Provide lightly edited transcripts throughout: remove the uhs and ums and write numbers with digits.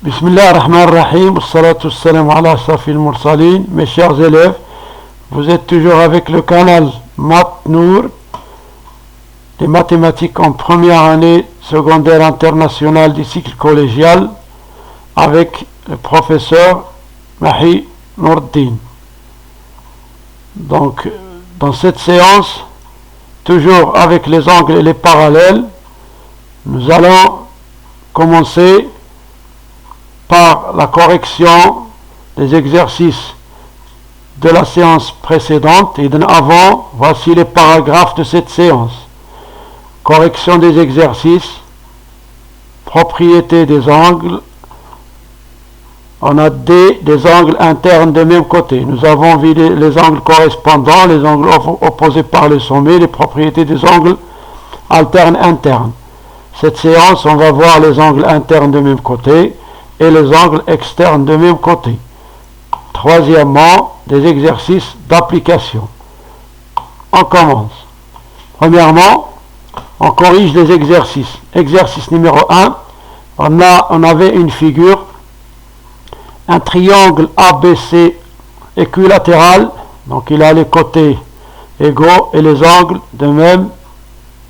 Bismillah ar-Rahman ar-Rahim, salatu salam ala ashrafil mursalin. Mes chers élèves, vous êtes toujours avec le canal Math Nour, les mathématiques en première année secondaire internationale du cycle collégial, avec le professeur Mahi Nourdin. Donc, dans cette séance, toujours avec les angles et les parallèles, nous allons commencer par la correction des exercices de la séance précédente et avant, voici les paragraphes de cette séance. Correction des exercices, propriété des angles. On a des angles internes de même côté. Nous avons vu les angles correspondants, les angles opposés par le sommet, les propriétés des angles alternes internes. Cette séance, on va voir les angles internes de même côté et les angles externes de même côté. Troisièmement, des exercices d'application. On commence. Premièrement, on corrige les exercices. Exercice numéro 1, on avait une figure, un triangle ABC équilatéral, donc il a les côtés égaux et les angles de même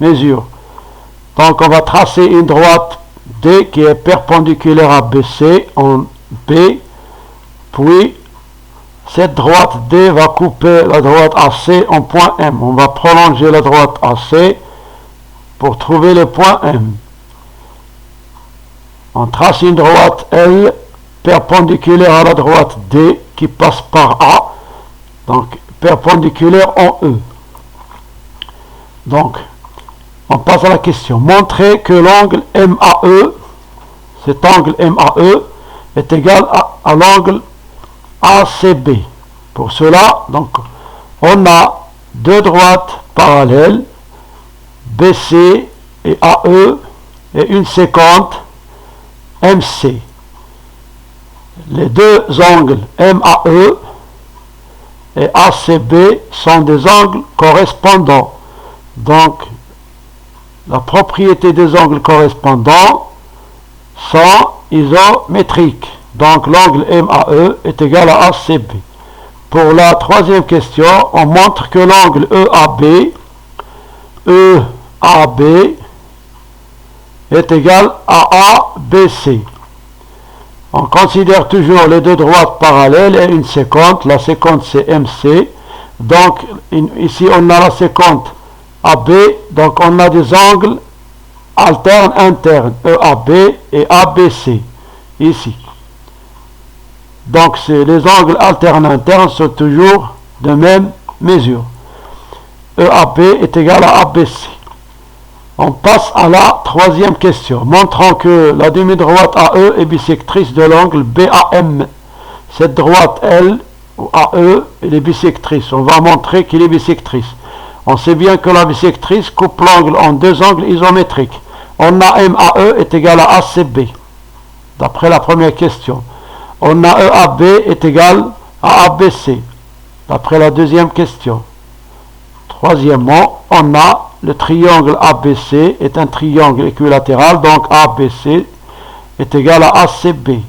mesure. Donc on va tracer une droite D qui est perpendiculaire à BC en B, puis cette droite D va couper la droite AC en point M. On va prolonger la droite AC pour trouver le point M. On trace une droite L perpendiculaire à la droite D qui passe par A, donc perpendiculaire en E. Donc, on passe à la question. Montrer que l'angle MAE, cet angle MAE, est égal à l'angle ACB. Pour cela, donc, on a deux droites parallèles, BC et AE, et une séquente MC. Les deux angles MAE et ACB sont des angles correspondants. Donc, la propriété des angles correspondants sont isométriques. Donc l'angle MAE est égal à ACB. Pour la troisième question, on montre que l'angle EAB est égal à ABC. On considère toujours les deux droites parallèles et une séquente. La séquente c'est MC. Donc ici on a la séquente AB, donc on a des angles alternes internes, EAB et ABC, ici. Donc les angles alternes internes sont toujours de même mesure. EAB est égal à ABC. On passe à la troisième question, montrant que la demi-droite AE est bisectrice de l'angle BAM. Cette droite L, ou AE, elle est bisectrice. On va montrer qu'il est bisectrice. On sait bien que la bisectrice coupe l'angle en deux angles isométriques. On a MAE est égal à ACB, d'après la première question. On a EAB est égal à ABC, d'après la deuxième question. Troisièmement, on a le triangle ABC est un triangle équilatéral, donc ABC est égal à ACB.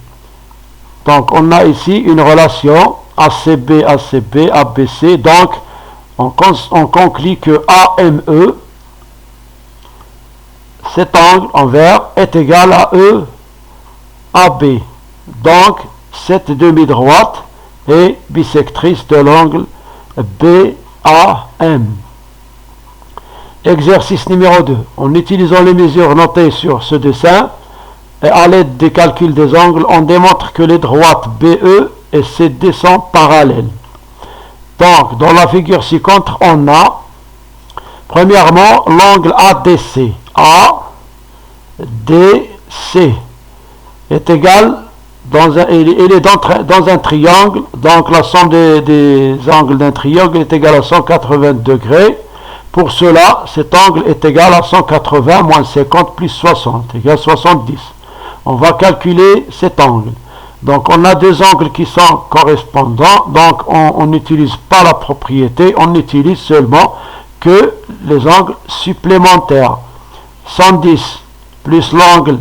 Donc on a ici une relation ACB, ACB, ABC, donc on conclut que AME, cet angle en vert, est égal à EAB. Donc, cette demi-droite est bisectrice de l'angle BAM. Exercice numéro 2. En utilisant les mesures notées sur ce dessin, et à l'aide des calculs des angles, on démontre que les droites BE et CD sont parallèles. Donc, dans la figure ci-contre, on a, premièrement, l'angle ADC. ADC est égal, il est dans un triangle, donc la somme des angles d'un triangle est égale à 180 degrés. Pour cela, cet angle est égal à 180 moins 50 plus 60, égale 70. On va calculer cet angle. Donc on a deux angles qui sont correspondants, donc on n'utilise pas la propriété, on utilise seulement que les angles supplémentaires. 110 plus l'angle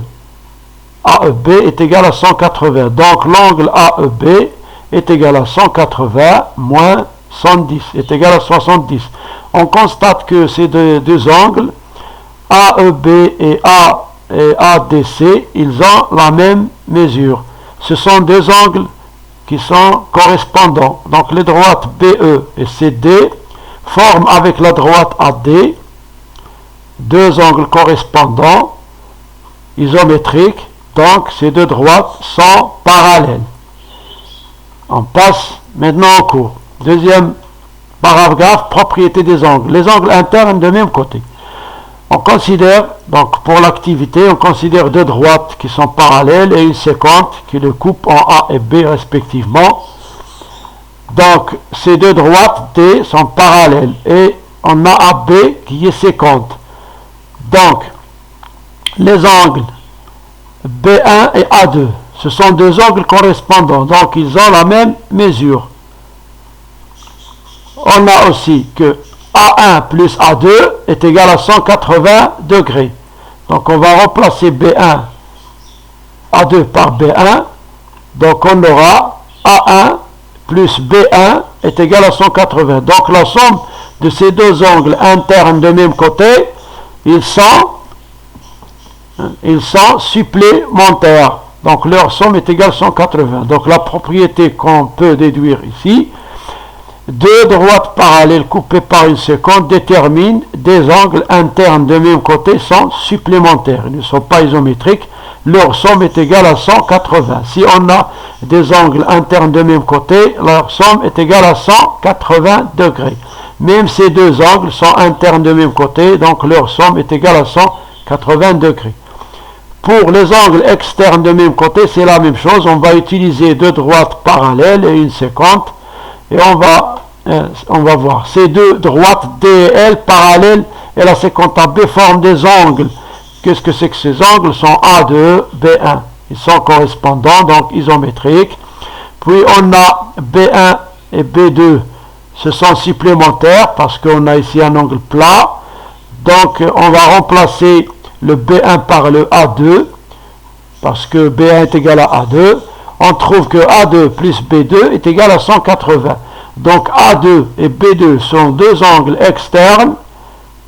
AEB est égal à 180. Donc l'angle AEB est égal à 180 moins 110 est égal à 70. On constate que ces deux angles, AEB et ADC, ils ont la même mesure. Ce sont deux angles qui sont correspondants. Donc les droites BE et CD forment avec la droite AD deux angles correspondants isométriques. Donc ces deux droites sont parallèles. On passe maintenant au cours. Deuxième paragraphe, propriété des angles. Les angles internes de même côté. On considère, donc pour l'activité, on considère deux droites qui sont parallèles et une séquente qui les coupe en A et B respectivement. Donc ces deux droites D sont parallèles et on a AB qui est séquente. Donc les angles B1 et A2, ce sont deux angles correspondants, donc ils ont la même mesure. On a aussi que A1 plus A2 est égal à 180 degrés. Donc on va remplacer B1, A2 par B1. Donc on aura A1 plus B1 est égal à 180. Donc la somme de ces deux angles internes de même côté, ils sont supplémentaires. Donc leur somme est égale à 180. Donc la propriété qu'on peut déduire ici, deux droites parallèles coupées par une séquente déterminent des angles internes de même côté sont supplémentaires. Ils ne sont pas isométriques. Leur somme est égale à 180. Si on a des angles internes de même côté, leur somme est égale à 180 degrés. Même ces deux angles sont internes de même côté, donc leur somme est égale à 180 degrés. Pour les angles externes de même côté, c'est la même chose. On va utiliser deux droites parallèles et une séquente. Et on va voir. Ces deux droites D et L parallèles et la séquente AB forment des angles. Qu'est-ce que c'est que ces angles? Sont A2, B1. Ils sont correspondants, donc isométriques. Puis on a B1 et B2. Ce sont supplémentaires parce qu'on a ici un angle plat. Donc on va remplacer le B1 par le A2 parce que B1 est égal à A2. On trouve que A2 plus B2 est égal à 180. Donc A2 et B2 sont deux angles externes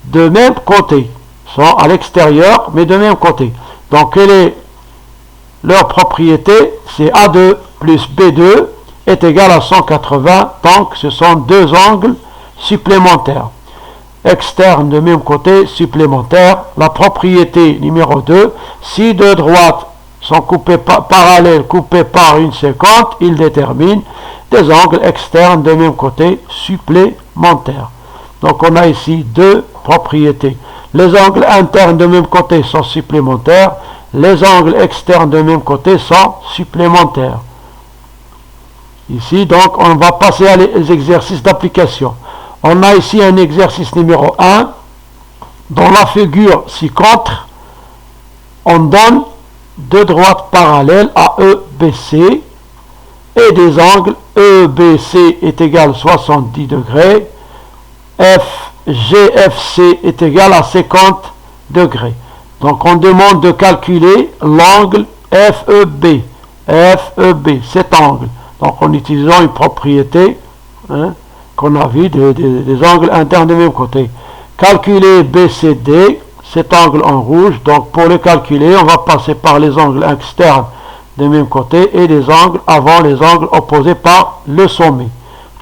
de même côté. Sont à l'extérieur mais de même côté. Donc quelle est leur propriété? C'est A2 plus B2 est égal à 180. Donc ce sont deux angles supplémentaires. Externes de même côté, supplémentaires. La propriété numéro 2, si deux droites sont coupées parallèles, coupées par une séquente, ils déterminent des angles externes de même côté supplémentaires. Donc on a ici deux propriétés. Les angles internes de même côté sont supplémentaires, les angles externes de même côté sont supplémentaires. Ici, donc, on va passer à les exercices d'application. On a ici un exercice numéro 1. Dans la figure ci-contre, on donne deux droites parallèles à EBC et des angles EBC est égal à 70 degrés, GFC est égal à 50 degrés. Donc on demande de calculer l'angle FEB, cet angle. Donc en utilisant une propriété qu'on a vue des angles internes de même côté. Calculer BCD, cet angle en rouge. Donc pour le calculer, on va passer par les angles externes de même côté et les angles avant les angles opposés par le sommet.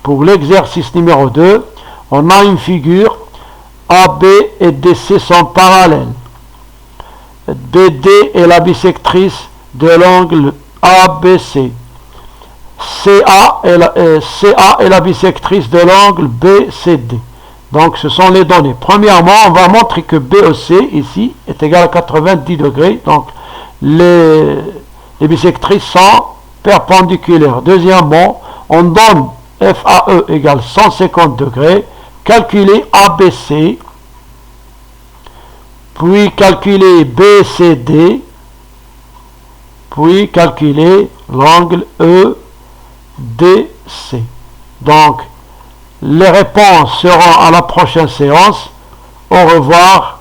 Pour l'exercice numéro 2, on a une figure AB et DC sont parallèles. BD est la bisectrice de l'angle ABC. CA est la bisectrice de l'angle BCD. Donc ce sont les données. Premièrement, on va montrer que BEC ici est égal à 90 degrés. Donc les bisectrices sont perpendiculaires. Deuxièmement, on donne FAE égale 150 degrés. Calculer ABC, puis calculer BCD, puis calculer l'angle EDC. Donc, les réponses seront à la prochaine séance. Au revoir,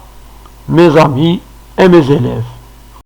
mes amis et mes élèves.